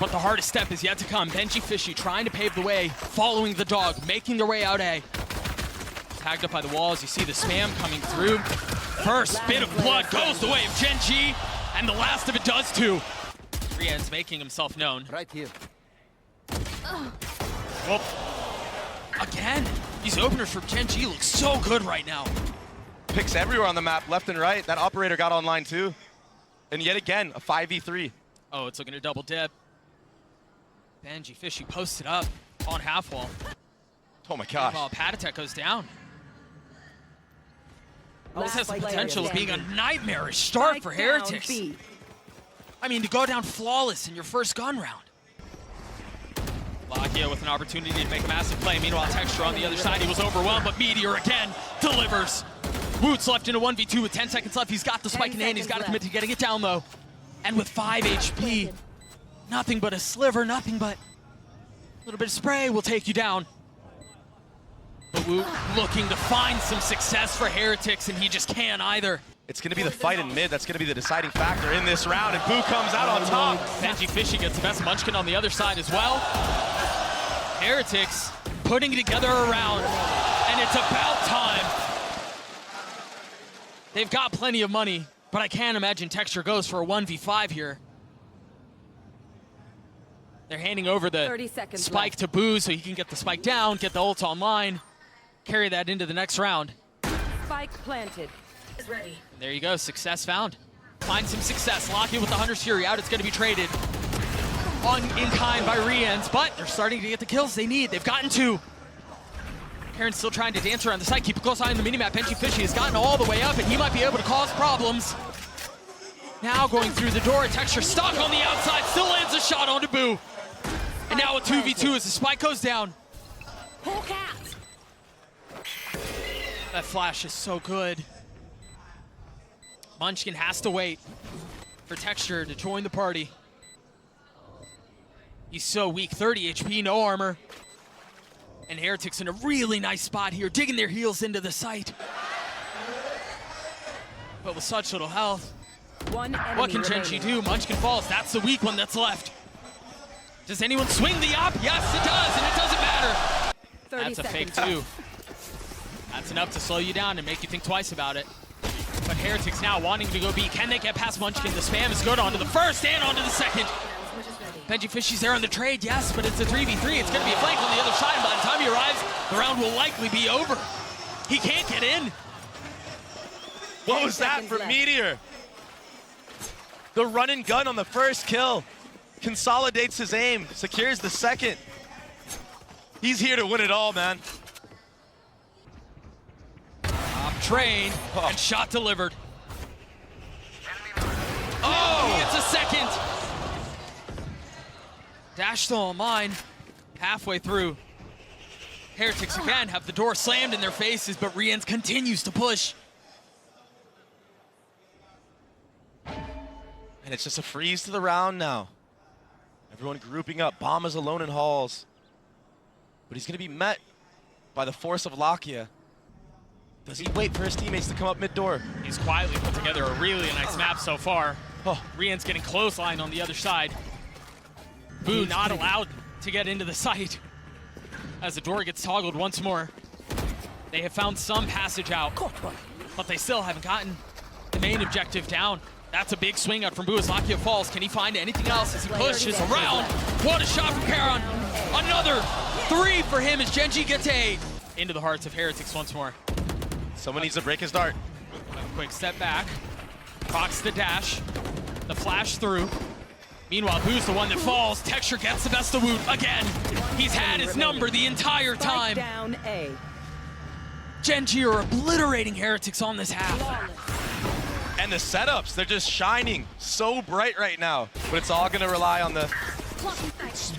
but the hardest step is yet to come. Gen.G Fishy trying to pave the way, following the dog, making their way out A. Tagged up by the walls, you see the spam coming through. First bit of blood goes the way of Gen.G, and the last of it does too. Rian's making himself known. Right here. Well, again, these openers from Gen.G look so good right now. Picks everywhere on the map, left and right. That operator got online too. And yet again, a 5v3. Oh, it's looking to double dip. Gen.G Fishy posted up on half wall. Oh my gosh. While Patatek goes down. This has the potential of being a nightmarish start for Heretics. I mean, to go down flawless in your first gun round. Lakia with an opportunity to make a massive play. Meanwhile, Texture on the other side, he was overwhelmed, but Meteor again delivers. Woot's left in a 1v2 with 10 seconds left. He's got the spike in hand. He's got to commit to getting it down low. And with 5 HP, nothing but a sliver, nothing but a little bit of spray will take you down. But Woot looking to find some success for Heretics, and he just can't either. It's going to be the fight in mid that's going to be the deciding factor in this round, and Boo comes out on top. Gen.G Fishy gets the best. Munchkin on the other side as well. Heretics putting together a round, and it's about time. They've got plenty of money, but I can't imagine Texture goes for a 1v5 here. They're handing over the spike to Boo so he can get the spike down, get the ult online, carry that into the next round. Spike planted. And there you go, success found. Find some success. Locky with the Hunter's Fury out. It's going to be traded in kind by Rians, but they're starting to get the kills they need. They've gotten 2. Karen's still trying to dance around the site. Keep a close eye on the minimap. Gen.G Fishy has gotten all the way up, and he might be able to cause problems. Now going through the door, Texture stuck on the outside, still lands a shot onto Boo. And now a 2v2 as the spike goes down. That flash is so good. Munchkin has to wait for Texture to join the party. He's so weak, 30 HP, no armor. And Heretics in a really nice spot here, digging their heels into the site. But with such little health, what can Gen.G do? Munchkin falls, that's the weak one that's left. Does anyone swing the op? Yes, it does, and it doesn't matter. That's a fake too. That's enough to slow you down and make you think twice about it. But Heretics now wanting to go B. Can they get past Munchkin? The spam is good onto the first and onto the second. Gen.G Fishy's there on the trade, yes, but it's a 3v3. It's going to be a flank on the other side. By the time he arrives, the round will likely be over. He can't get in. What was that from Meteor? The run and gun on the first kill. Consolidates his aim, secures the second. He's here to win it all, man. Trained and shot delivered. Oh, he gets a second. Dash still online, halfway through. Heretics again have the door slammed in their faces, but Rians continues to push. And it's just a freeze to the round now. Everyone grouping up. Bomb is alone in halls. But he's going to be met by the force of Lakia. Does he wait for his teammates to come up mid-door? He's quietly put together a really nice map so far. Oh. Rian's getting close line on the other side. Boo not allowed to get into the site as the door gets toggled once more. They have found some passage out, but they still haven't gotten the main objective down. That's a big swing out from Boo as Lakia falls. Can he find anything else as he pushes around? What a shot from Karon. Another 3 for him as Gen.G gets A. Into the hearts of Heretics once more. Someone needs to break his dart. A quick step back. Procs the dash. The flash through. Meanwhile, Boo's the one that falls. Texture gets the best of Woot again. He's had his number the entire time. Gen.G are obliterating Heretics on this half. And the setups, they're just shining so bright right now. But it's all gonna rely on the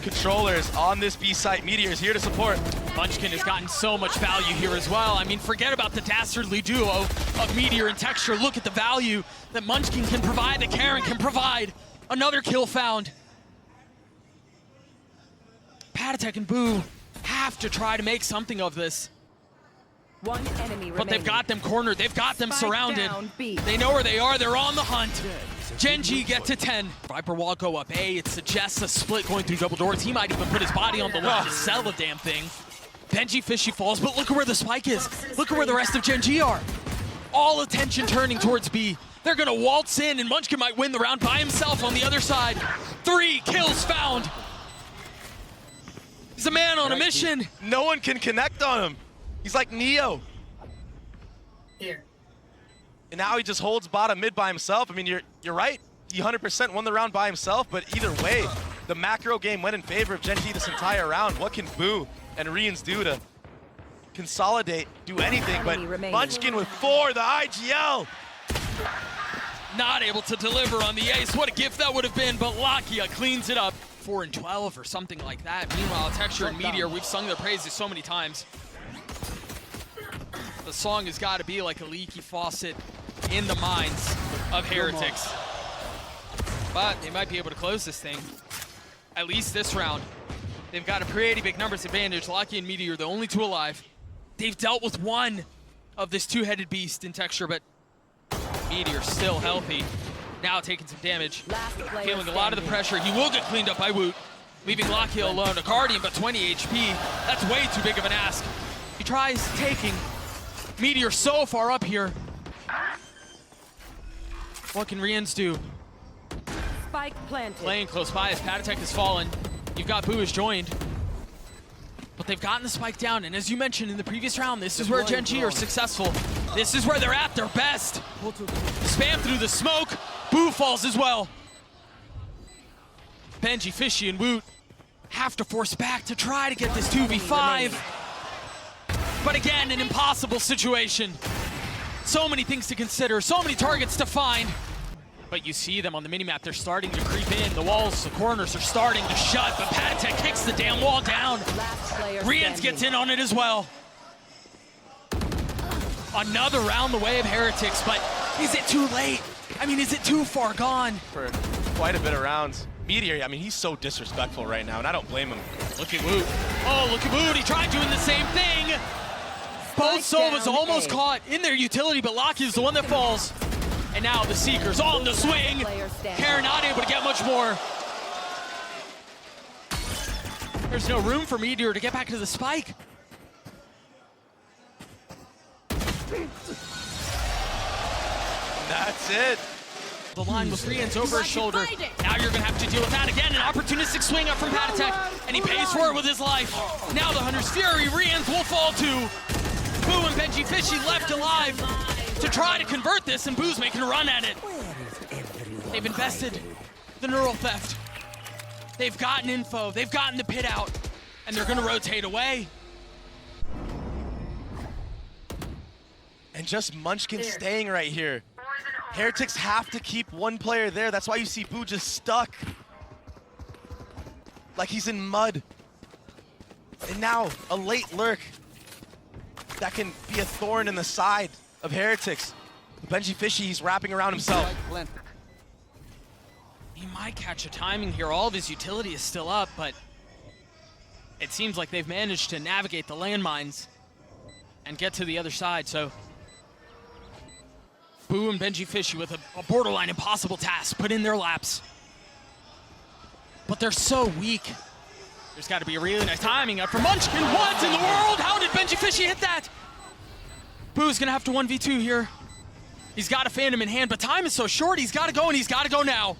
controllers on this B site. Meteor is here to support. Munchkin has gotten so much value here as well. I mean, forget about the dastardly duo of Meteor and Texture. Look at the value that Munchkin can provide, that Karen can provide. Another kill found. Patatek and Boo have to try to make something of this. One enemy but they've got them cornered. They've got them surrounded. They know where they are. They're on the hunt. Gen.G get to 10. Viper wall go up A. It suggests a split going through double doors. He might even put his body on the line to sell the damn thing. Benji Fishy falls, but look at where the spike is. Look at where the rest of Gen.G are. All attention turning towards B. They're gonna waltz in, and Munchkin might win the round by himself on the other side. 3 kills found. He's a man on a mission. No one can connect on him. He's like Neo. Here. And now he just holds bottom mid by himself. I mean, you're right. He 100% won the round by himself, but either way, the macro game went in favor of Gen.G this entire round. What can Boo and Rians do to consolidate, do anything? But Munchkin with 4, the IGL. Not able to deliver on the ace. What a gift that would have been, but Lakia cleans it up. 4 and 12 or something like that. Meanwhile, Texture and Meteor, we've sung their praises so many times. The song has got to be like a leaky faucet in the minds of Heretics. But they might be able to close this thing, at least this round. They've got a pretty big numbers advantage. Lakia and Meteor, the only 2 alive. They've dealt with 1 of this 2-headed beast in Texture, but Meteor still healthy. Now taking some damage, feeling a lot of the pressure. He will get cleaned up by Woot, leaving Lakia alone. A Guardian, but 20 HP. That's way too big of an ask. He tries taking Meteor so far up here. What can Rians do? Spike planted. Playing close by as Patatek has fallen. You've got Boo has joined. But they've gotten the spike down, and as you mentioned in the previous round, this is where Gen.G are successful. This is where they're at their best. Spam through the smoke. Boo falls as well. Benji, Fishy, and Woot have to force back to try to get this 2v5. But again, an impossible situation. So many things to consider, so many targets to find. But you see them on the minimap, they're starting to creep in. The walls, the corners are starting to shut, but Patatek kicks the damn wall down. Rians gets in on it as well. Another round the way of Heretics, but is it too late? I mean, is it too far gone? For quite a bit of rounds. Meteor, I mean, he's so disrespectful right now, and I don't blame him. Look at Woot. Oh, look at Woot. He tried doing the same thing. Both Sovas almost caught in their utility, but Lakia is the one that falls. And now the Seekers on the swing. Karen not able to get much more. There's no room for Meteor to get back to the spike. That's it. The line with Rians over his shoulder. Now you're gonna have to deal with that again. An opportunistic swing up from Patatek, and he pays for it with his life. Now the Hunter's Fury, Rians will fall too. Boo and Benji Fishy left alive to try to convert this, and Boo's making a run at it. They've invested the neural theft. They've gotten info, they've gotten the pit out, and they're gonna rotate away. And just Munchkin staying right here. Heretics have to keep 1 player there. That's why you see Boo just stuck. Like he's in mud. And now a late lurk that can be a thorn in the side of Heretics. Benji Fishy, he's wrapping around himself. He might catch a timing here. All of his utility is still up, but it seems like they've managed to navigate the landmines and get to the other side, so Boo and Benji Fishy with a borderline impossible task put in their laps. But they're so weak. There's got to be a really nice timing up for Munchkin. What in the world? How did Benji Fishy hit that? Boo's gonna have to 1v2 here. He's got a Phantom in hand, but time is so short. He's got to go, and he's got to go now.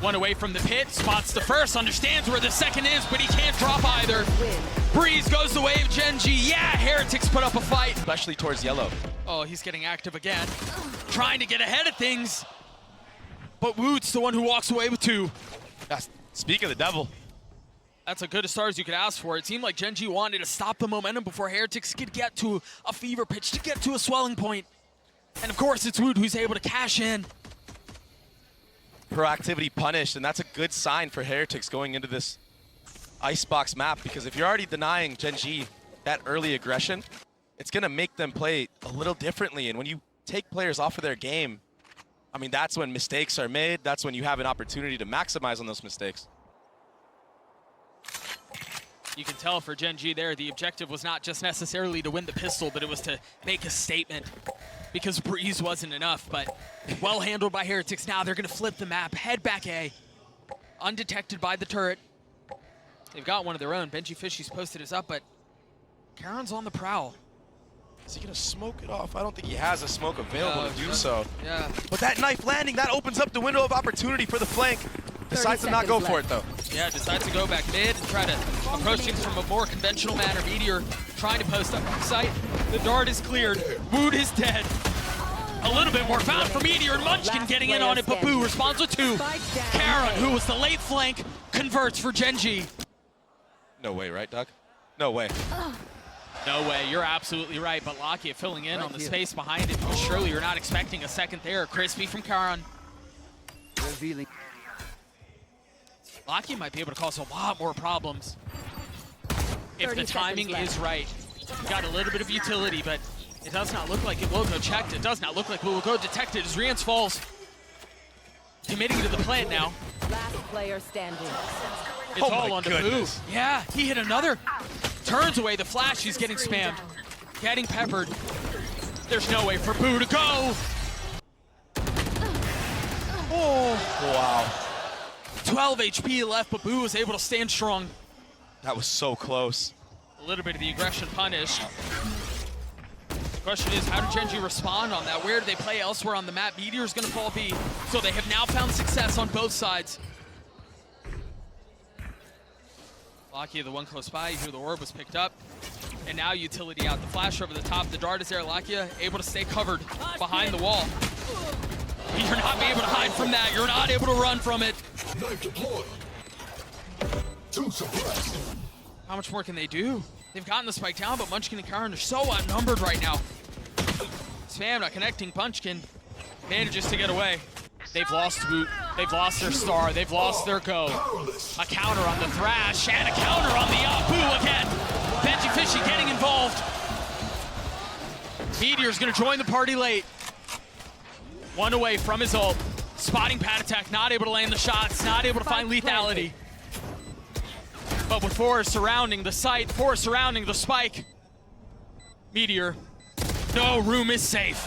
1 away from the pit, spots the first, understands where the second is, but he can't drop either. Breeze goes the way of Gen.G. Yeah, Heretics put up a fight. Especially towards yellow. Oh, he's getting active again. Trying to get ahead of things. But Woot's the one who walks away with 2. Speak of the devil. That's as good a start as you could ask for. It seemed like Gen.G wanted to stop the momentum before Heretics could get to a fever pitch, to get to a swelling point. And of course, it's Woot who's able to cash in. Proactivity punished, and that's a good sign for Heretics going into this Icebox map, because if you're already denying Gen.G that early aggression, it's gonna make them play a little differently. And when you take players off of their game, I mean, that's when mistakes are made. That's when you have an opportunity to maximize on those mistakes. You can tell for Gen.G there, the objective was not just necessarily to win the pistol, but it was to make a statement. because Breeze wasn't enough, but well handled by Heretics. Now they're gonna flip the map, head back A, undetected by the turret. They've got one of their own. Benji Fishy's posted his up, but Karen's on the prowl. Is he gonna smoke it off? I don't think he has a smoke available to do so. Yeah. But that knife landing, that opens up the window of opportunity for the flank. Decides to not go for it though. Yeah, decides to go back mid and try to approach things from a more conventional manner. Meteor trying to post up sight. The dart is cleared. Wood is dead. A little bit more found for Meteor, and Munchkin getting in on it, but Boo responds with 2. Karen, who was the late flank, converts for Gen.G. No way, right, Doug? No way. No way, you're absolutely right, but Lakia filling in on the space behind it. Surely you're not expecting a second there. Crispy from Karen. Revealing. Lakia might be able to cause a lot more problems if the timing is right. Got a little bit of utility, but it does not look like it will go checked. It does not look like it will go detected as Rians falls. Committing to the plant now. Last player standing. It's all on to Boo. Yeah, he hit another. Turns away the flash. He's getting spammed. Getting peppered. There's no way for Boo to go. Oh. Wow. 12 HP left, but Boo was able to stand strong. That was so close. A little bit of the aggression punished. The question is, how did Gen.G respond on that? Where do they play elsewhere on the map? Meteor's gonna fall B, so they have now found success on both sides. Lakia, the one close by, you hear the orb was picked up. And now utility out. The flash over the top, the dart is there. Lakia able to stay covered behind the wall. You're not able to hide from that. You're not able to run from it. How much more can they do? They've gotten the spike down, but Munchkin and Karen are so outnumbered right now. Spam not connecting. Munchkin manages to get away. They've lost Boot. They've lost their star. They've lost their go. A counter on the Thrash and a counter on the Boo again. Benji Fishy getting involved. Meteor's gonna join the party late. One away from his ult. Spotting pad attack, not able to land the shots, not able to find lethality. But with 4 surrounding the site, 4 surrounding the spike. Meteor, no room is safe.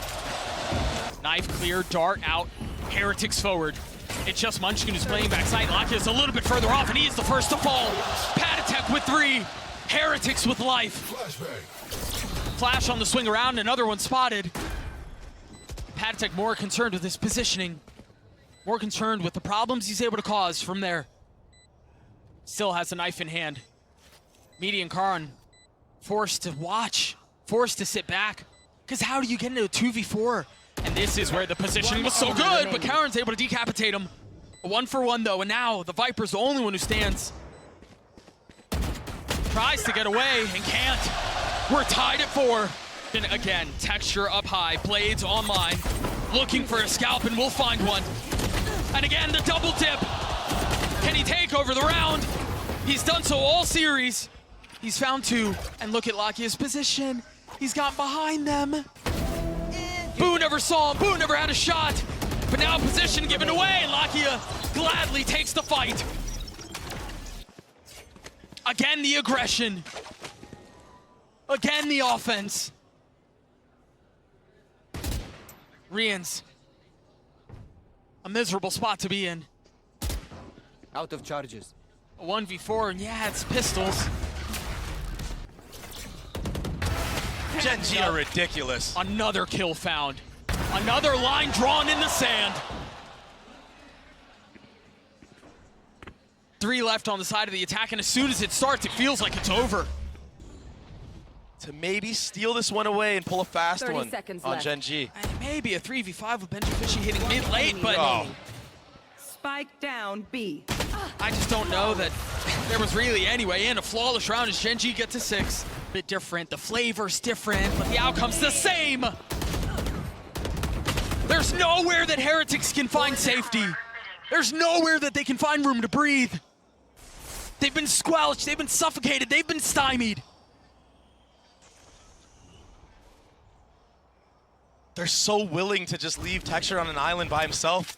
Knife clear, dart out, Heretics forward. It's just Munchkin who's playing backside. Lakia's a little bit further off, and he is the first to fall. Pad attack with 3, Heretics with life. Flash on the swing around, another one spotted. Pad attack more concerned with his positioning. More concerned with the problems he's able to cause from there. Still has a knife in hand. Meaty and Karan forced to watch, forced to sit back. Because how do you get into a 2v4? And this is where the positioning was so good, but Karen's able to decapitate him. A 1-for-1 though, and now the Viper's the only one who stands. Tries to get away and can't. We're tied at 4. And again, texture up high, blades online. Looking for a scalp and we'll find one. And again, the double dip. Can he take over the round? He's done so all series. He's found 2. And look at Lakia's position. He's got behind them. Boo never saw him. Boo never had a shot. But now position given away. Lakia gladly takes the fight. Again, the aggression. Again, the offense. Rians. A miserable spot to be in. Out of charges. A 1v4, and yeah, it's pistols. Gen.G are ridiculous. Another kill found. Another line drawn in the sand. 3 left on the side of the attack, and as soon as it starts, it feels like it's over. To maybe steal this one away and pull a fast 30 one seconds on left. Gen.G. And maybe a 3v5 with Benji Fishy hitting mid-late, but Spike down B. I just don't know that there was really any way in. A flawless round as Gen.G get to 6. Bit different, the flavor's different, but the outcome's the same. There's nowhere that Heretics can find safety. There's nowhere that they can find room to breathe. They've been squelched, they've been suffocated, they've been stymied. They're so willing to just leave Texture on an island by himself.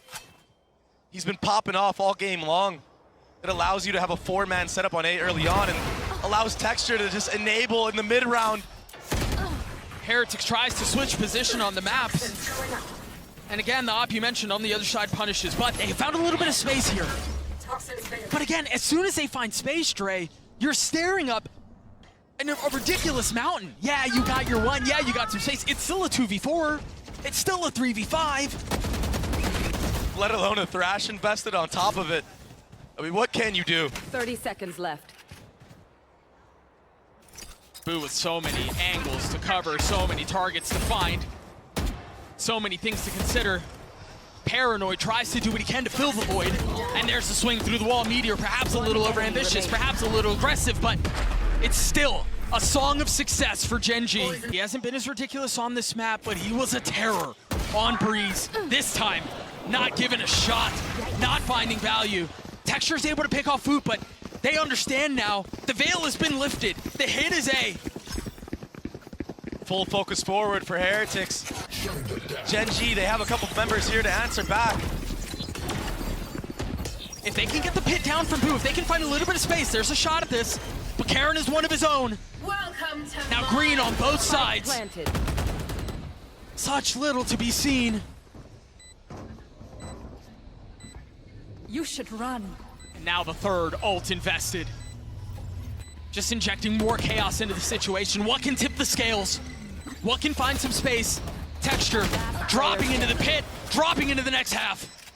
He's been popping off all game long. It allows you to have a 4-man setup on A early on and allows Texture to just enable in the mid-round. Heretics tries to switch position on the maps. And again, the op you mentioned on the other side punishes, but they found a little bit of space here. But again, as soon as they find space, Dre, you're staring up a ridiculous mountain. Yeah, you got your one. Yeah, you got some space. It's still a 2v4. It's still a 3v5. Let alone a Thrash invested on top of it. I mean, what can you do? 30 seconds left. Boo with so many angles to cover, so many targets to find, so many things to consider. Paranoid tries to do what he can to fill the void, and there's the swing through the wall. Meteor perhaps a little overambitious, perhaps a little aggressive, but it's still a song of success for Gen.G. He hasn't been as ridiculous on this map, but he was a terror on Breeze. This time, not given a shot, not finding value. Texture's able to pick off Foot, but they understand now. The veil has been lifted. The hit is A. Full focus forward for Heretics. Gen.G, they have a couple members here to answer back. If they can get the pit down from Boo, if they can find a little bit of space, there's a shot at this. But Karen is one of his own. Welcome to Now green on both sides. Planted. Such little to be seen. You should run. And now the third ult invested. Just injecting more chaos into the situation. What can tip the scales? What can find some space? Texture dropping into the pit, dropping into the next half.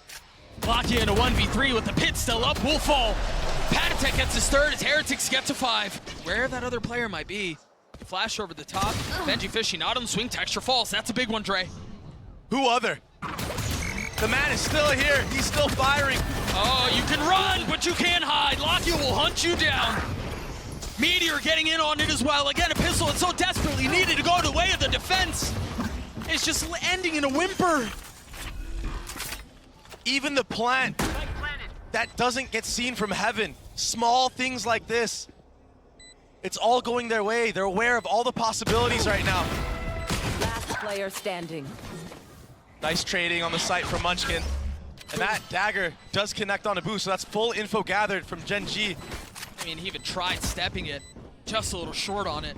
Locky in a 1v3 with the pit still up, will fall. Patatek gets his third as Heretics get to 5. Where that other player might be. Flash over the top. Benji Fishy not on the swing, Texture falls. That's a big one, Dre. Who other? The man is still here. He's still firing. Oh, you can run, but you can't hide. Locky will hunt you down. Meteor getting in on it as well. Again, a pistol that's so desperately needed to go the way of the defense. It's just ending in a whimper. Even the plant that doesn't get seen from heaven. Small things like this. It's all going their way. They're aware of all the possibilities right now. Last player standing. Nice trading on the site from Munchkin. And that dagger does connect on a boost, so that's full info gathered from Gen.G. I mean, he even tried stepping it, just a little short on it.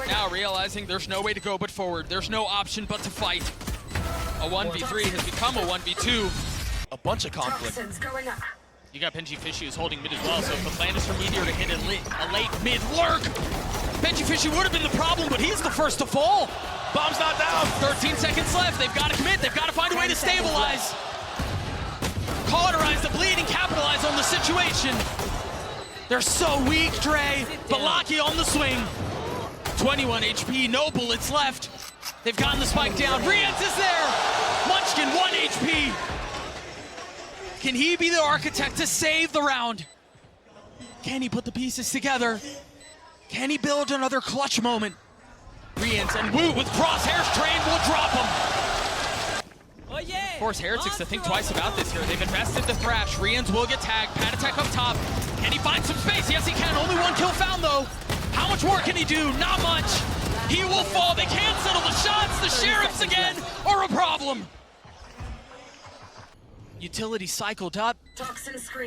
Now realizing there's no way to go but forward. There's no option but to fight. A 1v3 has become a 1v2. A bunch of conflict. You got Benji Fishy who's holding mid as well, so if the plan is for Meteor to hit a late mid lurk, Benji Fishy would have been the problem, but he's the first to fall. Bomb's not down. 13 seconds left. They've got to commit. They've got to find a way to stabilize. Cauterize the bleed and capitalize on the situation. They're so weak, Dre. Balaki on the swing. 21 HP, no bullets left. They've gotten the spike down. Rienz is there. Munchkin, 1 HP. Can he be the architect to save the round? Can he put the pieces together? Can he build another clutch moment? Rienz and Wu with crosshairs trained will drop him. Force Heretics to think twice about this here. They've invested the Thrash. Rienz will get tagged. Patatek up top. Can he find some space? Yes, he can. Only 1 kill found, though. How much more can he do? Not much. He will fall. They can't settle the shots. The Sheriffs again are a problem. Utility cycled up.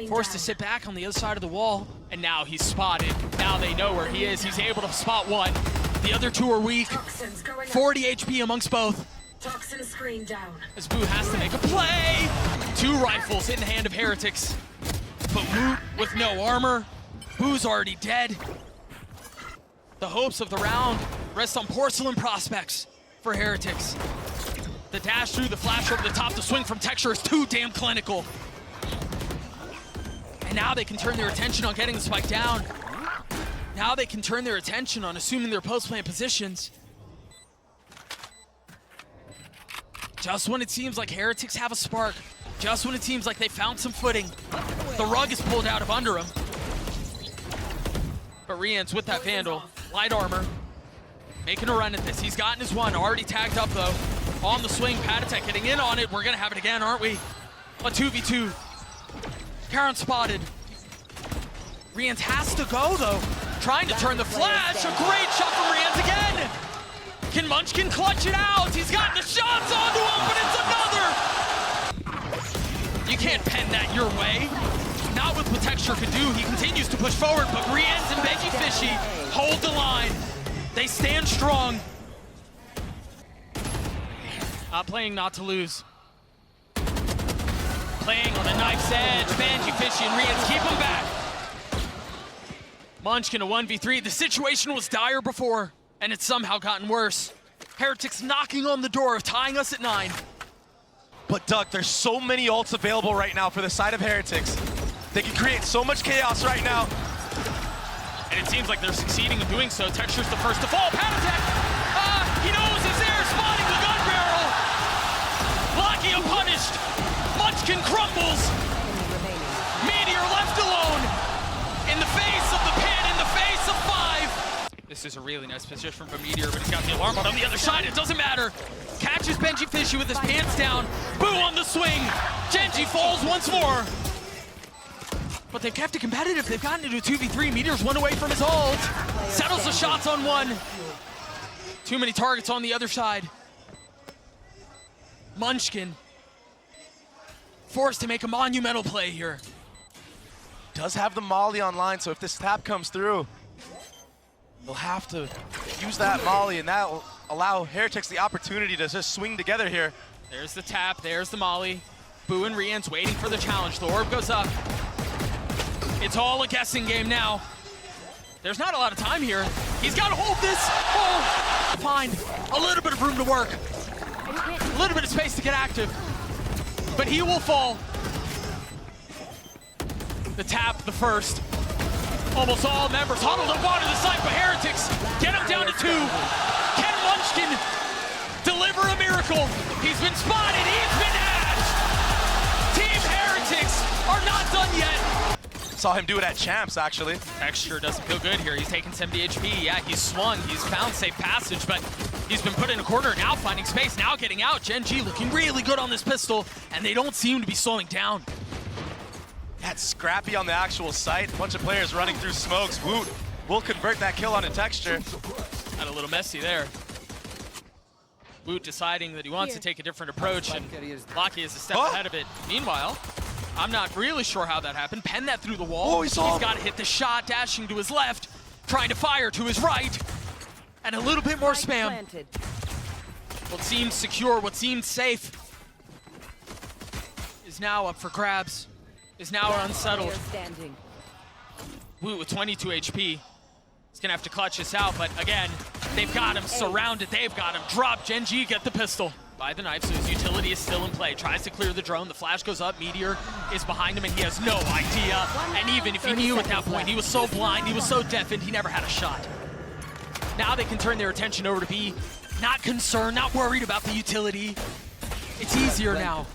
Forced to sit back on the other side of the wall. And now he's spotted. Now they know where he is. He's able to spot one. The other two are weak. 40 HP amongst both. Toxin screen down. As Boo has to make a play. 2 rifles in the hand of Heretics. But Woot with no armor. Boo's already dead. The hopes of the round rest on porcelain prospects for Heretics. The dash through, the flash over the top, the swing from Texture is too damn clinical. And now they can turn their attention on getting the spike down. Now they can turn their attention on assuming their post-plant positions. Just when it seems like Heretics have a spark, just when it seems like they found some footing, the rug is pulled out of under him. But Rienz with that Vandal, light armor, making a run at this. He's gotten his one, already tagged up though. On the swing, Patatek getting in on it. We're gonna have it again, aren't we? A 2v2. Karen spotted. Rienz has to go though. Trying to turn the flash. A great shot from Rienz again. Can Munchkin clutch it out? He's gotten the shots onto him, but it's another! You can't pen that your way. Not with what Texture could do. He continues to push forward, but Rienz and Benji Fishy hold the line. They stand strong. Playing not to lose. Playing on the knife's edge. Gen.G, Fishy, and Rians keep him back. Munchkin a 1v3. The situation was dire before, and it's somehow gotten worse. Heretics knocking on the door of tying us at 9. But Doug, there's so many ults available right now for the side of Heretics. They can create so much chaos right now. And it seems like they're succeeding in doing so. Texture's the first to fall. Pat attack! He knows it's there, spotting the gun barrel! Lakia punished! Munchkin crumbles! Meteor left alone! In the face of the pin, in the face of 5! This is a really nice position from Meteor, but he's got the alarm bot on the other side. It doesn't matter. Catches Gen.G Fishy with his pants down. Boo on the swing. Gen.G falls once more. But they've kept it competitive. They've gotten into a 2v3. Meteor's one away from his ult. Settles the shots on one. Too many targets on the other side. Munchkin forced to make a monumental play here. Does have the Molly online, so if this tap comes through, they'll have to use that Molly, and that will allow Heretics the opportunity to just swing together here. There's the tap, there's the Molly. Boo and Rian's waiting for the challenge. The orb goes up. It's all a guessing game now. There's not a lot of time here. He's got to hold this. Oh, fine. A little bit of room to work. A little bit of space to get active. But he will fall. The tap, the first. Almost all members huddled up onto the side, but Heretics get him down to 2. Can Munchkin deliver a miracle? He's been spotted, he's been hashed. Team Heretics are not done yet. Saw him do it at Champs, actually. Texture doesn't feel good here. He's taking 70 HP. Yeah, he's swung, he's found safe passage, but he's been put in a corner, now finding space, now getting out. Gen.G looking really good on this pistol, and they don't seem to be slowing down. That's scrappy on the actual site. A bunch of players running through smokes. Woot will convert that kill on a Texture. Got a little messy there. Woot deciding that he wants to take a different approach, and Lakia is a step ahead of it. Meanwhile, I'm not really sure how that happened. Pen that through the wall. Oh, he's got to hit the shot, dashing to his left, trying to fire to his right, and a little bit more spam. What seemed secure, what seemed safe, is now up for grabs. Is now unsettled. Woot with 22 HP. He's gonna have to clutch this out, but again, they've got him surrounded, they've got him. Drop, Gen.G get the pistol. By the knife, so his utility is still in play. Tries to clear the drone, the flash goes up, Meteor is behind him, and he has no idea. And even if he knew at that point, he was so blind, he was so deafened, he never had a shot. Now they can turn their attention over to B. Not concerned, not worried about the utility. It's easier now.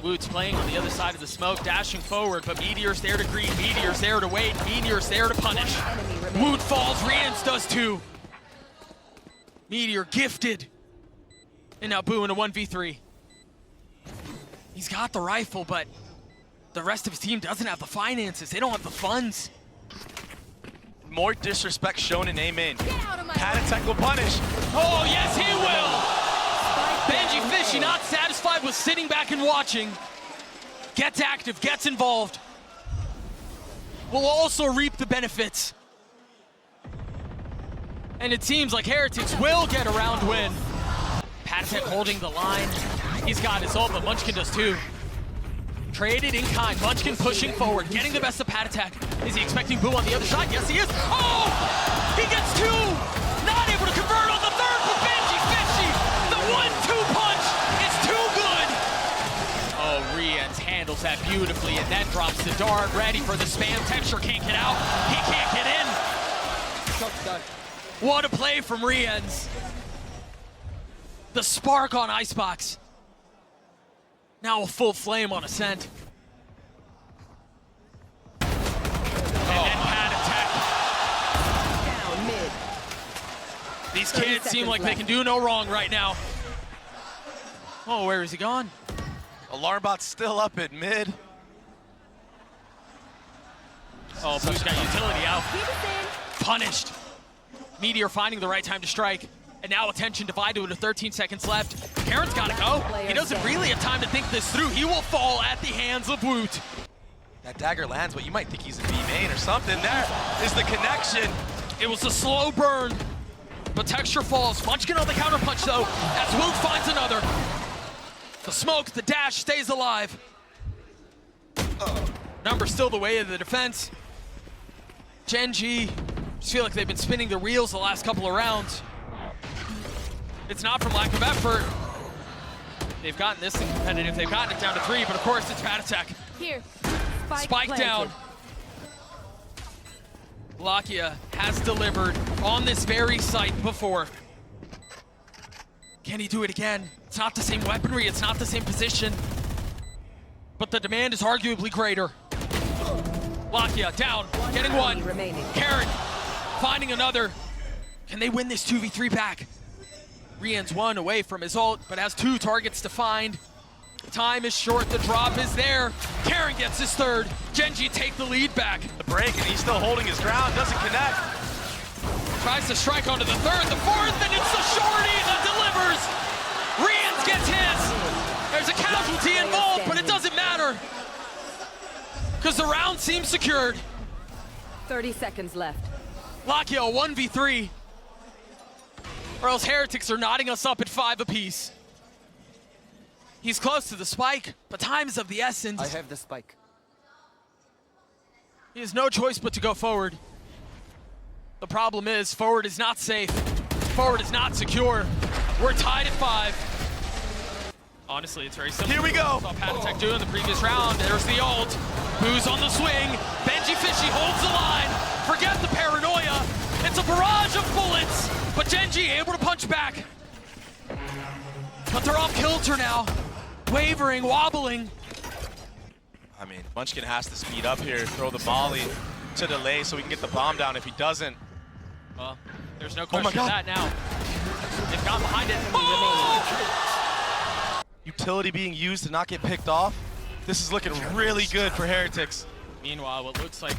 Woot's playing on the other side of the smoke, dashing forward, but Meteor's there to greet, Meteor's there to wait, Meteor's there to punish. Woot falls, Rians does too. Meteor gifted. And now Boo in a 1v3. He's got the rifle, but the rest of his team doesn't have the finances. They don't have the funds. More disrespect shown in A main. Pat attack will punish. Oh, yes, he will! Gen.G Fishy not satisfied with sitting back and watching. Gets active, gets involved. Will also reap the benefits. And it seems like Heretics will get a round win. Patek holding the line. He's got his ult, but Munchkin does too. Traded in kind. Munchkin pushing forward, getting the best of Patek. Is he expecting Boo on the other side? Yes, he is. Oh! He gets 2! Not able to convert on the third for Gen.G Fishy! The 1-2 punch is too good! Oh, Rians handles that beautifully and then drops the dart, ready for the spam. Texture can't get out. He can't get in. What a play from Rians. The spark on Icebox. Now a full flame on Ascent. And then Pat attack. Down mid. These kids seem like they can do no wrong right now. Oh, where is he gone? Alarm bot's still up at mid. Oh, Boo's got utility out. Punished. Meteor finding the right time to strike. And now attention divided with 13 seconds left. Karen's gotta go. He doesn't really have time to think this through. He will fall at the hands of Woot. That dagger lands, but you might think he's in B main or something. There is the connection. It was a slow burn. but Texture falls. Munchkin on the counterpunch though, as Woot finds another. The smoke, the dash stays alive. Number still the way of the defense. Gen.G, just feel like they've been spinning their wheels the last couple of rounds. It's not from lack of effort. They've gotten this thing competitive. They've gotten it down to 3, but of course it's Bad Attack. Here. Spike down. Lakia has delivered on this very site before. Can he do it again? It's not the same weaponry, it's not the same position. But the demand is arguably greater. Lakia down, getting one. Karen finding another. Can they win this 2v3 back? Rian's one away from his ult, but has 2 targets to find. Time is short, the drop is there. Karen gets his third. Gen.G take the lead back. The break, and he's still holding his ground, doesn't connect. Tries to strike onto the third, the fourth, and it's the shorty that delivers. Rian gets his. There's a casualty involved, but it doesn't matter. Because the round seems secured. 30 seconds left. Lakia 1v3. Or else Heretics are knotting us up at 5 apiece. He's close to the spike, but time is of the essence. I have the spike. He has no choice but to go forward. The problem is, forward is not safe. Forward is not secure. We're tied at 5. Honestly, it's very simple. Here we go. Saw Bad Attack do in the previous round. There's the ult. Boo's on the swing. Benji Fishy holds the line. Forget the paranoia. It's a barrage of bullets, but Gen.G able to punch back. But they're off kilter now. Wavering, wobbling. I mean, Munchkin has to speed up here, throw the molly to delay so we can get the bomb down. If he doesn't, well, there's no question of God. that now. They've gone behind it. Oh! Utility being used to not get picked off. This is looking really good for Heretics. Meanwhile, what looks like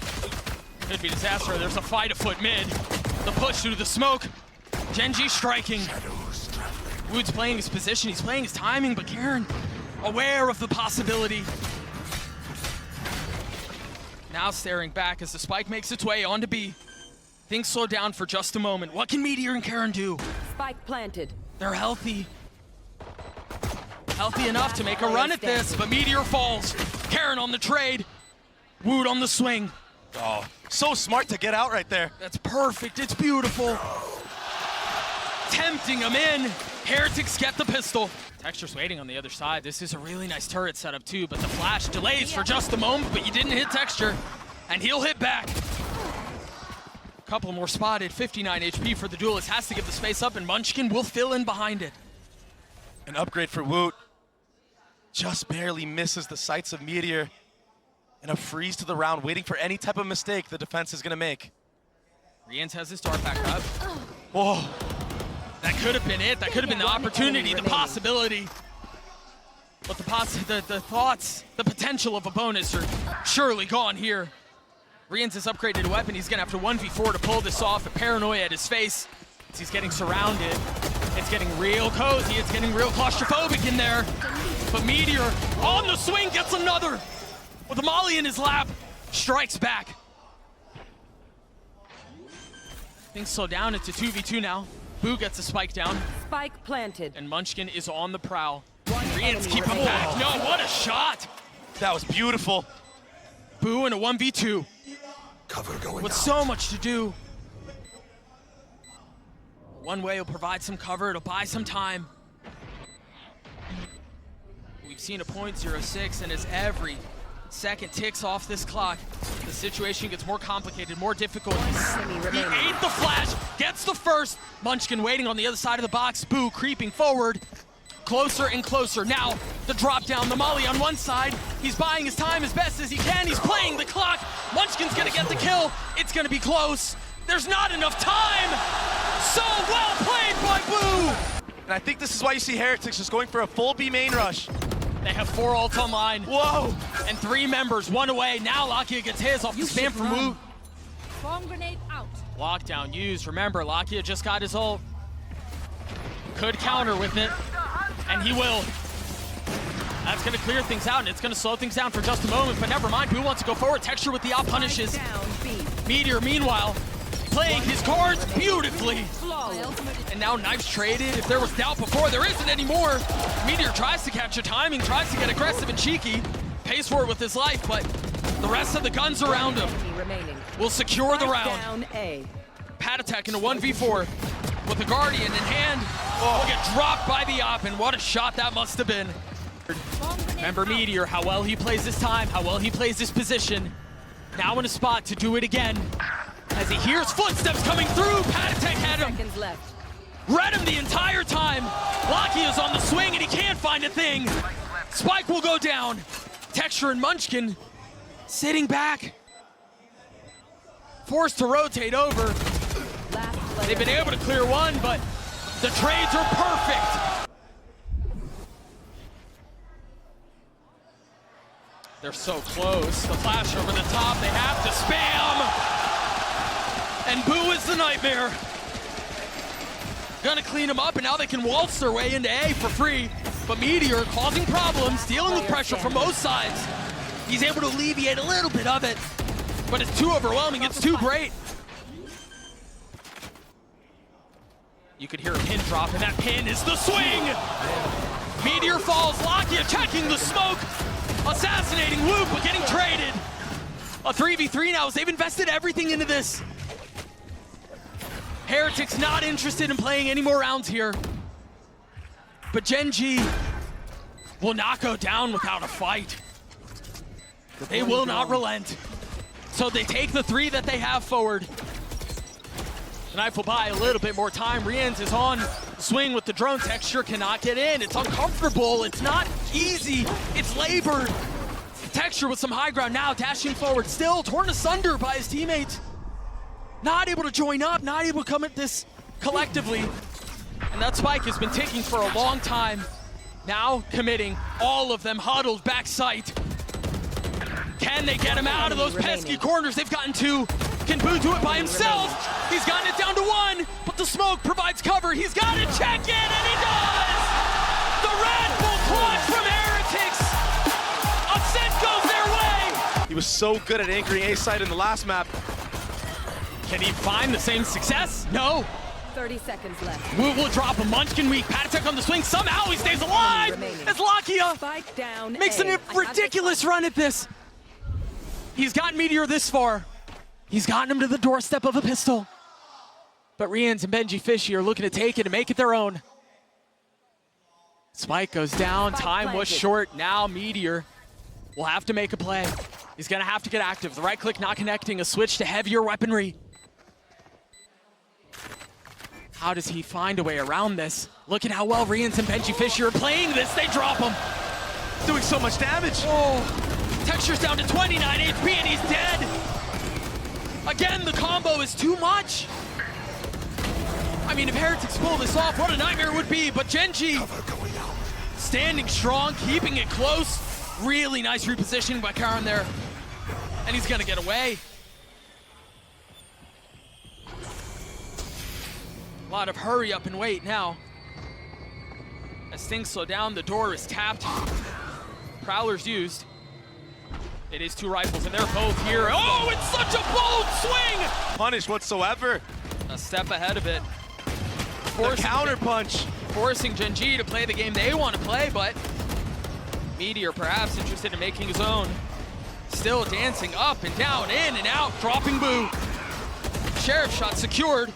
could be disaster. There's a fight afoot mid. The push through the smoke. Gen.G striking. Wood's playing his position, he's playing his timing, but Karen aware of the possibility. Now staring back as the spike makes its way onto B. Things slow down for just a moment. What can Meteor and Karen do? Spike planted. They're healthy. Healthy enough to make a run at this, but Meteor falls. Karen on the trade. Wood on the swing. Oh, so smart to get out right there. That's perfect, it's beautiful. Tempting him in. Heretics get the pistol. Texture's waiting on the other side. This is a really nice turret setup too, but the flash delays for just a moment, but you didn't hit Texture, and he'll hit back. Couple more spotted, 59 HP for the duelist. Has to give the space up, and Munchkin will fill in behind it. An upgrade for Woot. Just barely misses the sights of Meteor. And a freeze to the round, waiting for any type of mistake the defense is gonna make. Rians has his dart back up. Whoa. That could have been it. That could have been the opportunity, the possibility. But the thoughts, the potential of a bonus are surely gone here. Rians has upgraded a weapon. He's gonna have to 1v4 to pull this off. A paranoia at his face. He's getting surrounded. It's getting real cozy. It's getting real claustrophobic in there. But Meteor on the swing gets another. With a molly in his lap, strikes back. Things slow down. It's a 2v2 now. Boo gets a spike down. Spike planted. And Munchkin is on the prowl. Rians keep him back. No, what a shot! That was beautiful. Boo in a 1v2. Cover going With out. so much to do. One way will provide some cover. It'll buy some time. We've seen a .06, and as every second ticks off this clock, the situation gets more complicated, more difficult. He ate the flash, gets the first. Munchkin waiting on the other side of the box. Boo creeping forward, closer and closer. Now, the drop down, the molly on one side. He's buying his time as best as he can. He's playing the clock. Munchkin's gonna get the kill. It's gonna be close. There's not enough time. So well played by Boo. And I think this is why you see Heretics just going for a full B main rush. They have 4 ults online. Whoa! And 3 members, 1 away. Now Lakia gets his off the spam from Wu. Bomb grenade out. Lockdown used. Remember, Lakia just got his ult. Could counter with it, and he will. That's gonna clear things out, and it's gonna slow things down for just a moment, but never mind. Boo wants to go forward. Texture with the out punishes. Meteor, meanwhile, playing his cards beautifully. And now knives traded. If there was doubt before, there isn't anymore. Meteor tries to capture timing, tries to get aggressive and cheeky. Pays for it with his life, but the rest of the guns around him will secure the round. Pat attack in a 1v4 with the Guardian in hand. Will get dropped by the op, and what a shot that must have been. Remember Meteor, how well he plays this time, how well he plays this position. Now in a spot to do it again. As he hears footsteps coming through, Pat attack had him. Read him the entire time. Locky is on the swing and he can't find a thing. Spike will go down. Texture and Munchkin sitting back. Forced to rotate over. They've been able to clear one, but the trades are perfect. They're so close. The flash over the top. They have to spam. And Boo is the nightmare. Gonna clean them up, and now they can waltz their way into A for free. But Meteor causing problems, dealing with pressure from both sides. He's able to alleviate a little bit of it, but it's too overwhelming, it's too great. You could hear a pin drop, and that pin is the swing! Meteor falls, Locky checking the smoke, assassinating Whoop, but getting traded. A 3v3 now, as they've invested everything into this. Heretics not interested in playing any more rounds here. But Gen.G will not go down without a fight. They will not relent. So they take the 3 that they have forward. The knife will buy a little bit more time. Rienz is on swing with the drone. Texture cannot get in. It's uncomfortable. It's not easy. It's labored. Texture with some high ground now, dashing forward. Still torn asunder by his teammates. Not able to join up, not able to come at this collectively. And that spike has been ticking for a long time. Now committing, all of them huddled back sight. Can they get him out of those pesky corners? They've gotten 2. Can Boo do it by himself? He's gotten it down to 1, but the smoke provides cover. He's got to check in, and he does! The Red Bull clutch from Heretics! Ascent goes their way! He was so good at anchoring A side in the last map. Can he find the same success? No. 30 seconds left. Wu will drop a Munchkin weak. Patek on the swing. Somehow he stays alive. As Lakia Spike down makes a ridiculous run at this. He's gotten Meteor this far. He's gotten him to the doorstep of a pistol. But Rienz and Benji Fishy are looking to take it and make it their own. Spike goes down. Time was short. Now Meteor will have to make a play. He's gonna have to get active. The right click not connecting. A switch to heavier weaponry. How does he find a way around this? Look at how well Rienz and Benji Fisher are playing this. They drop him. Doing so much damage. Oh, Texture's down to 29 HP and he's dead. Again, the combo is too much. I mean, if Heretics pull this off, what a nightmare it would be. But Gen.G standing strong, keeping it close. Really nice repositioning by Karan there. And he's gonna get away. A lot of hurry up and wait now. As things slow down, the door is tapped. Prowler's used. It is 2 rifles and they're both here. Oh, it's such a bold swing! Punish whatsoever. A step ahead of it. The counter punch. Forcing Gen.G to play the game they want to play, but Meteor perhaps interested in making his own. Still dancing up and down, in and out, dropping Boo. Sheriff shot secured,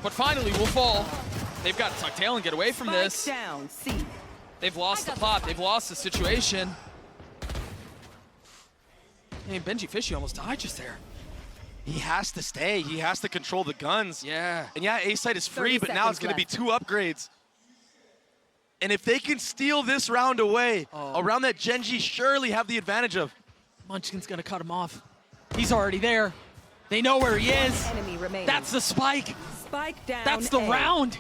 but finally will fall. They've got to tuck tail and get away from this. Down, C. They've lost the plot, they've lost the situation. Hey, Benji Fishy almost died just there. He has to stay. He has to control the guns. Yeah. And yeah, A site is free, but now it's going to be 2 upgrades. And if they can steal this round away, a round that Gen.G surely have the advantage of. Munchkin's going to cut him off. He's already there. They know where he is. Enemy remaining. That's the spike. Spike down. That's the A. round.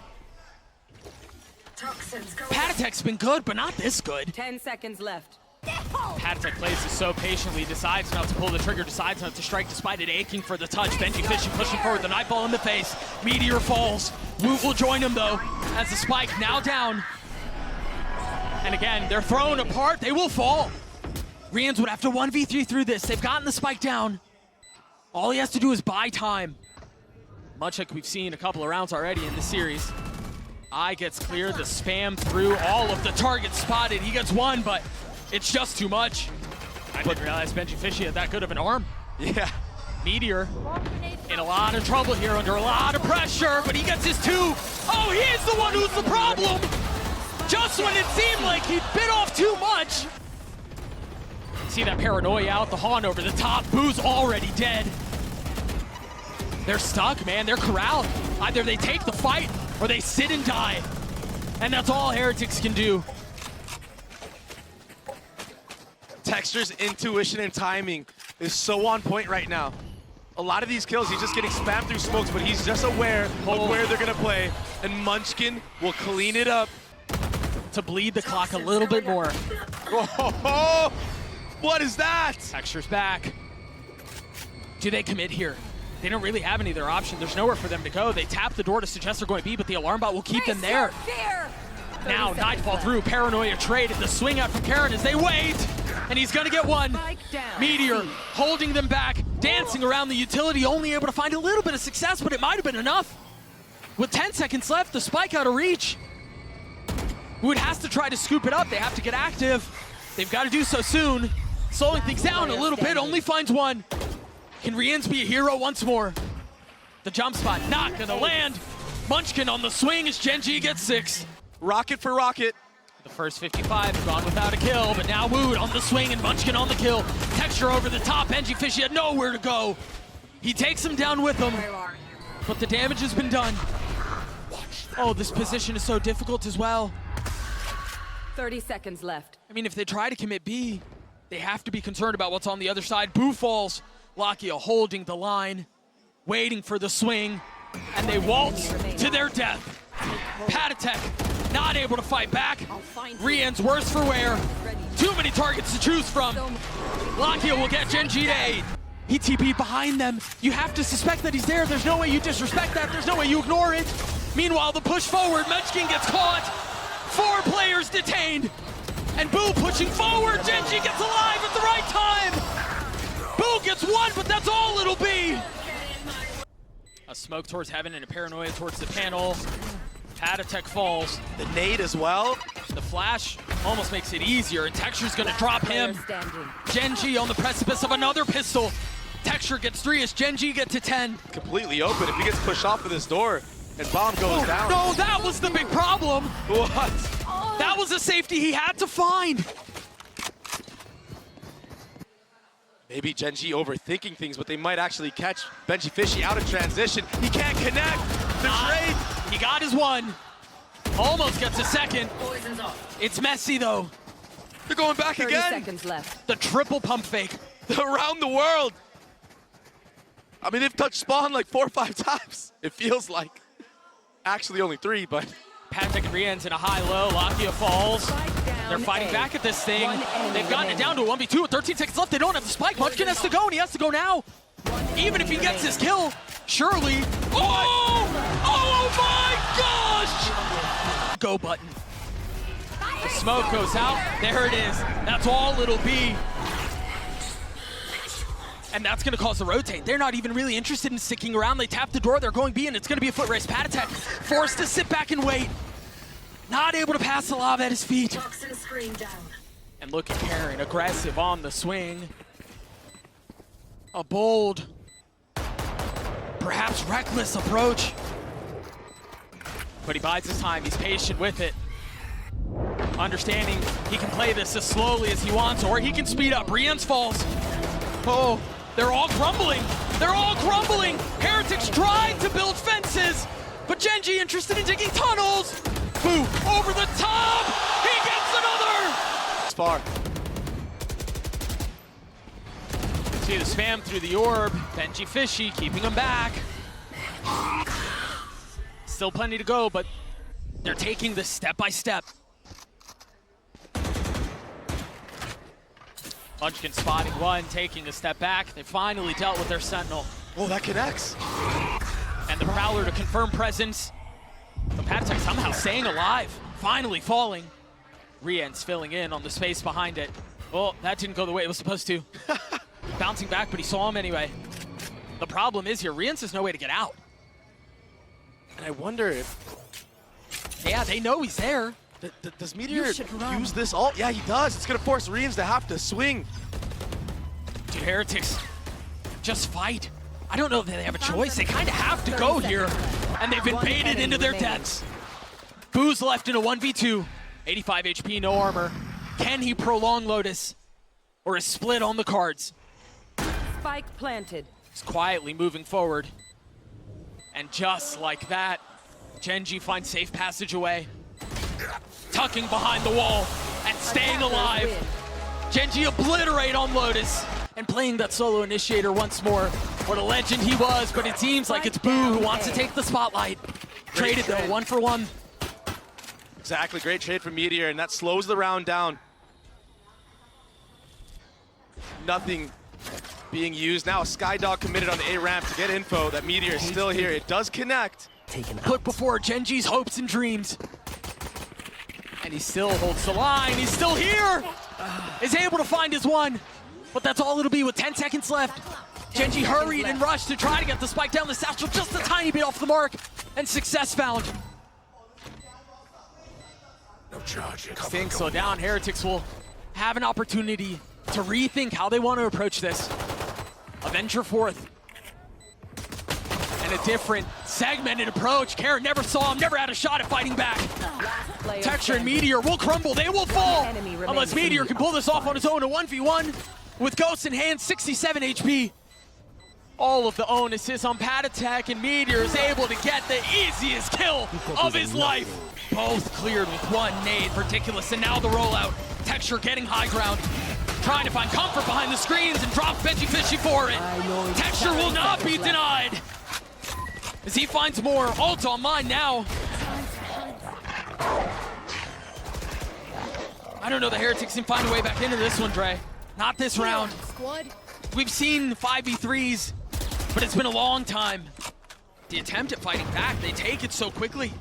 Patek's been good, but not this good. 10 seconds left. Patek plays this so patiently, decides not to pull the trigger, decides not to strike despite it aching for the touch. Benji Fishy pushing forward, the nightball in the face. Meteor falls. Woot will join him though, as the spike now down. And again, they're thrown apart, they will fall. Rienz would have to 1v3 through this. They've gotten the spike down. All he has to do is buy time. Much like we've seen a couple of rounds already in this series. Eye gets clear, the spam through all of the targets spotted. He gets one, but it's just too much. I didn't realize Gen.G had that good of an arm. Yeah. Meteor in a lot of trouble here, under a lot of pressure, but he gets his two. Oh, he is the one who's the problem! Just when it seemed like he bit off too much. See that paranoia out, the Hawn over the top. Boo's already dead. They're stuck, man. They're corralled. Either they take the fight or they sit and die. And that's all Heretics can do. Texture's intuition and timing is so on point right now. A lot of these kills, he's just getting spammed through smokes, but he's just aware of where they're gonna play. And Munchkin will clean it up. To bleed the clock a little bit more. Oh, what is that? Texture's back. Do they commit here? They don't really have any other option. There's nowhere for them to go. They tap the door to suggest they're going to be, but the alarm bot will keep them there. Now, Nightfall through, Paranoia trade, and the swing out from Karen as they wait, and he's gonna get one. Meteor holding them back, dancing around the utility, only able to find a little bit of success, but it might have been enough. With 10 seconds left, the spike out of reach. Wood has to try to scoop it up. They have to get active. They've got to do so soon. Slowing things down a little bit, only finds one. Can Riens be a hero once more? The jump spot not gonna land. Munchkin on the swing as Gen.G gets 6. Rocket for rocket. The first 55 gone without a kill, but now Wood on the swing and Munchkin on the kill. Texture over the top, Gen.G had nowhere to go. He takes him down with him, but the damage has been done. Oh, this position is so difficult as well. 30 seconds left. I mean, if they try to commit B, they have to be concerned about what's on the other side. Boo falls. Lakia holding the line, waiting for the swing, and they waltz to their death. Patatek not able to fight back. Rien's worse for wear. Too many targets to choose from. Lakia will get Gen.G to 8. He TP'd behind them. You have to suspect that he's there. There's no way you disrespect that. There's no way you ignore it. Meanwhile, the push forward, Munchkin gets caught. 4 players detained. And Boo pushing forward. Gen.G gets alive at the right time. Boo gets one, but that's all it'll be. A smoke towards heaven and a paranoia towards the panel. Patatek falls. The nade as well. The flash almost makes it easier, and Texture's gonna drop him. Gen.G on the precipice of another pistol. Texture gets 3 as Gen.G get to 10. Completely open if he gets pushed off of this door and bomb goes down. No, that was the big problem. What? That was a safety he had to find. Maybe Gen.G overthinking things, but they might actually catch Gen.G out of transition. He can't connect. The trade. He got his one. Almost gets a second. It's messy though. They're going back 30 again. seconds left. The triple pump fake. Around the world. I mean, they've touched spawn like 4 or 5 times. It feels like. Actually only 3, but. Patatek and Rien's in a high-low. Lakia falls. They're fighting back at this thing. They've gotten it down to a 1v2 with 13 seconds left. They don't have the spike. Munchkin has to go, and he has to go now. Even if he gets his kill, surely. Oh! Oh my gosh! Go button. The smoke goes out. There it is. That's all it'll be. And that's going to cause a rotate. They're not even really interested in sticking around. They tap the door. They're going B, and it's going to be a foot race. Patatek forced to sit back and wait. Not able to pass the lava at his feet. And look at Karen, aggressive on the swing. A bold, perhaps reckless approach. But he bides his time. He's patient with it. Understanding he can play this as slowly as he wants, or he can speed up. Riens falls. Oh, they're all crumbling. They're all crumbling. Heretics tried to build fences, but Gen.G interested in digging tunnels. Boo, over the top. He gets another. It's far. See the spam through the orb. Gen.G fishy, keeping him back. Still plenty to go, but they're taking this step by step. Munchkin spotting one, taking a step back. They finally dealt with their Sentinel. Oh, that connects. And the Prowler to confirm presence. But Patatek somehow staying alive, finally falling. Rien's filling in on the space behind it. Well, that didn't go the way it was supposed to. Bouncing back, but he saw him anyway. The problem is here, Riens has no way to get out. And I wonder if... Yeah, they know he's there. Does Meteor use this ult? Yeah, he does. It's going to force Reams to have to swing. Dude, Heretics, just fight. I don't know that they have a choice. They kind of have to go here. And they've been baited into their deaths. Boo's left in a 1v2. 85 HP, no armor. Can he prolong Lotus? Or is split on the cards? Spike planted. He's quietly moving forward. And just like that, Gen.G finds safe passage away. Tucking behind the wall and staying alive. Gen.G obliterate on Lotus and playing that solo initiator once more. What a legend he was, but it seems like it's Boo who wants to take the spotlight. Traded though, 1-for-1. Exactly, great trade from Meteor, and that slows the round down. Nothing being used. Now a Skydog committed on the A ramp to get info that Meteor is still here. It does connect. Put before Gen.G's hopes and dreams. And he still holds the line. He's still here. Is able to find his one. But that's all it'll be with 10 seconds left. Gen.G hurried and rushed to try to get the spike down the satchel just a tiny bit off the mark. And success found. No charge. Staying slow down, Heretics will have an opportunity to rethink how they want to approach this. Avenger fourth. And a different segmented approach. Karen never saw him, never had a shot at fighting back. Texture and Meteor will crumble, they will fall. Unless Meteor can pull this off on his own, a 1v1 with Ghost in hand, 67 HP. All of the onus is on Patatek, and Meteor is able to get the easiest kill of his life. Both cleared with one nade, Ridiculous, and now the rollout. Texture getting high ground. Trying to find comfort behind the screens and drop Veggie Fishy for it. Texture will not be denied. As he finds more, ult online now. I don't know, the Heretics can find a way back into this one, Dre. Not this round. We've seen 5v3s, but it's been a long time. The attempt at fighting back, they take it so quickly.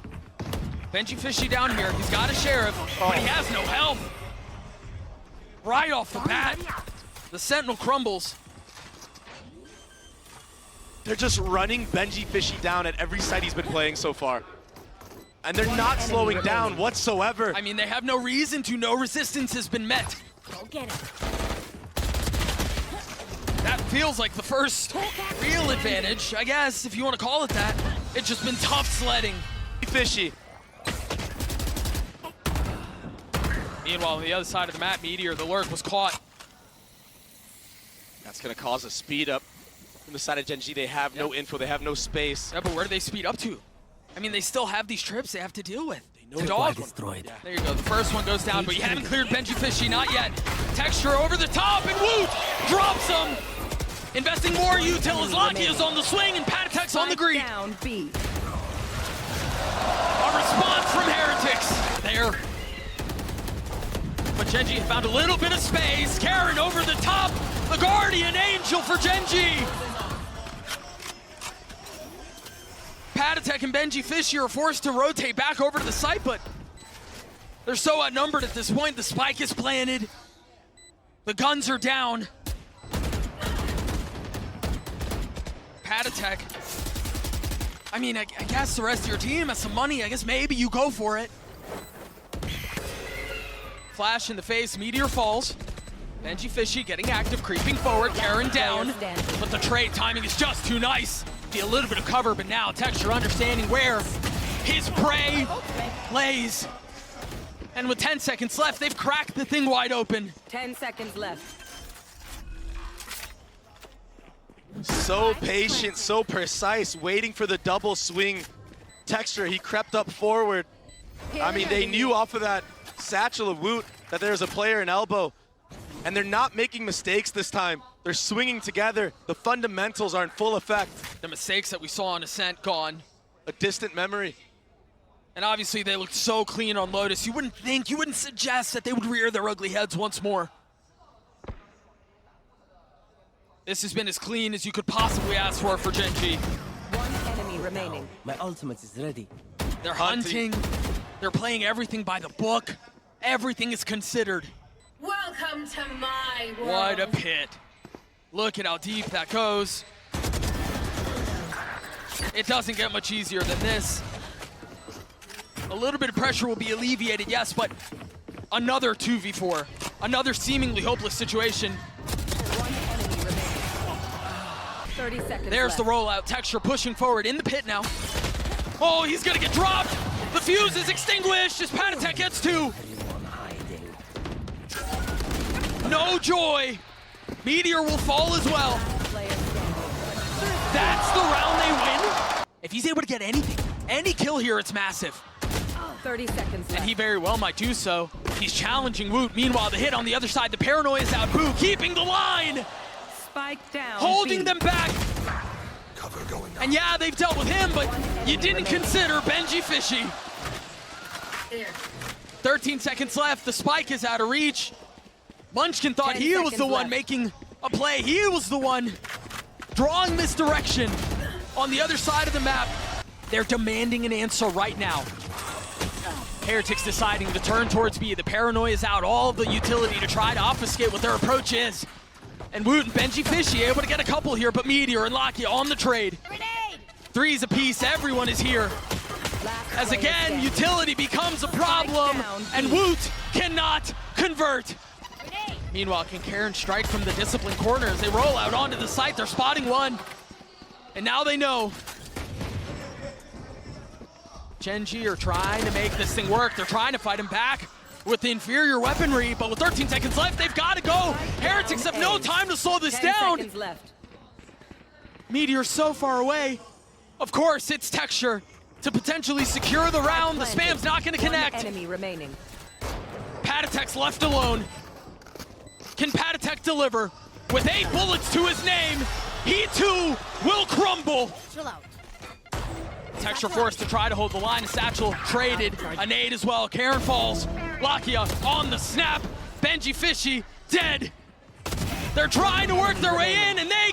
Veggie Fishy down here, he's got a Sheriff, but he has no health. Right off the bat, the Sentinel crumbles. They're just running Veggie Fishy down at every site he's been playing so far. And they're not slowing down whatsoever. I mean, they have no reason to. No resistance has been met. Go get it. That feels like the first real advantage, I guess, if you want to call it that. It's just been tough sledding. Fishy. Meanwhile, on the other side of the map, Meteor, the lurk was caught. That's going to cause a speed up. From the side of Gen.G, they have no info, they have no space. Yeah, but where do they speed up to? I mean, they still have these trips they have to deal with. They know dog destroyed. Yeah. There you go, the first one goes down, but you haven't cleared Veggie Fishy, not yet. Texture over the top, and Woot drops him! Investing more util as Lucky is on the swing, and Patatek's on the greet. Down B. A response from Heretics. There. But Gen.G found a little bit of space. Karen over the top. The Guardian Angel for Gen.G. Patatek and Veggie Fishy are forced to rotate back over to the site, but they're so outnumbered at this point. The spike is planted. The guns are down. Patatek. I mean, I guess the rest of your team has some money. I guess maybe you go for it. Flash in the face, Meteor falls. Veggie Fishy getting active, creeping forward, Karen down. But the trade timing is just too nice. Be a little bit of cover, but now Texture understanding where his prey lays. And with 10 seconds left, they've cracked the thing wide open. 10 seconds left. So patient, so precise, waiting for the double swing. Texture, he crept up forward. I mean, they knew off of that satchel of Woot that there's a player in elbow. And they're not making mistakes this time. They're swinging together. The fundamentals are in full effect. The mistakes that we saw on Ascent gone. A distant memory. And obviously they looked so clean on Lotus. You wouldn't suggest that they would rear their ugly heads once more. This has been as clean as you could possibly ask for Gen.G. One enemy remaining. My ultimate is ready. They're hunting. They're playing everything by the book. Everything is considered. Welcome to my world. What a pit. Look at how deep that goes. It doesn't get much easier than this. A little bit of pressure will be alleviated, yes, but another 2v4. Another seemingly hopeless situation. One enemy remaining. 30 seconds There's left. the rollout. Texture pushing forward in the pit now. Oh, he's gonna get dropped. The fuse is extinguished as Patatek gets 2. No joy. Meteor will fall as well. Player standing. That's the round they win. If he's able to get anything, any kill here, it's massive. 30 seconds left. And he very well might do so. He's challenging Woot. Meanwhile, the hit on the other side, the paranoia is out. Boo keeping the line, Spike down. holding B. them back. Cover going up. And yeah, they've dealt with him, but you didn't consider Gen.G Fishy. There. 13 seconds left. The spike is out of reach. Munchkin thought 10 he was the seconds one left. making a play. He was the one drawing misdirection on the other side of the map. They're demanding an answer right now. Heretics deciding to turn towards B. The paranoia is out. All of the utility to try to obfuscate what their approach is. And Woot and Gen.G Fishy able to get a couple here, but Meteor and Lakia on the trade. Threes apiece. Everyone is here. Last As player again, standing. utility becomes a problem, down, and B. Woot cannot convert. Meanwhile, can Karen strike from the disciplined corner as they roll out onto the site? They're spotting one, and now they know. Gen.G are trying to make this thing work. They're trying to fight him back with the inferior weaponry, but with 13 seconds left, they've got to go. Heretics have no time to slow this 10 down. seconds left. Meteor's so far away. Of course, it's Texture to potentially secure the round. The spam's not going to connect. One enemy remaining. Patatek's left alone. Can Patatek deliver? With 8 bullets to his name, he too will crumble. Texture forced to try to hold the line. Satchel traded. A nade as well. Karen falls. Lakia on the snap. Gen.G Fishy dead. They're trying to work their way in, and they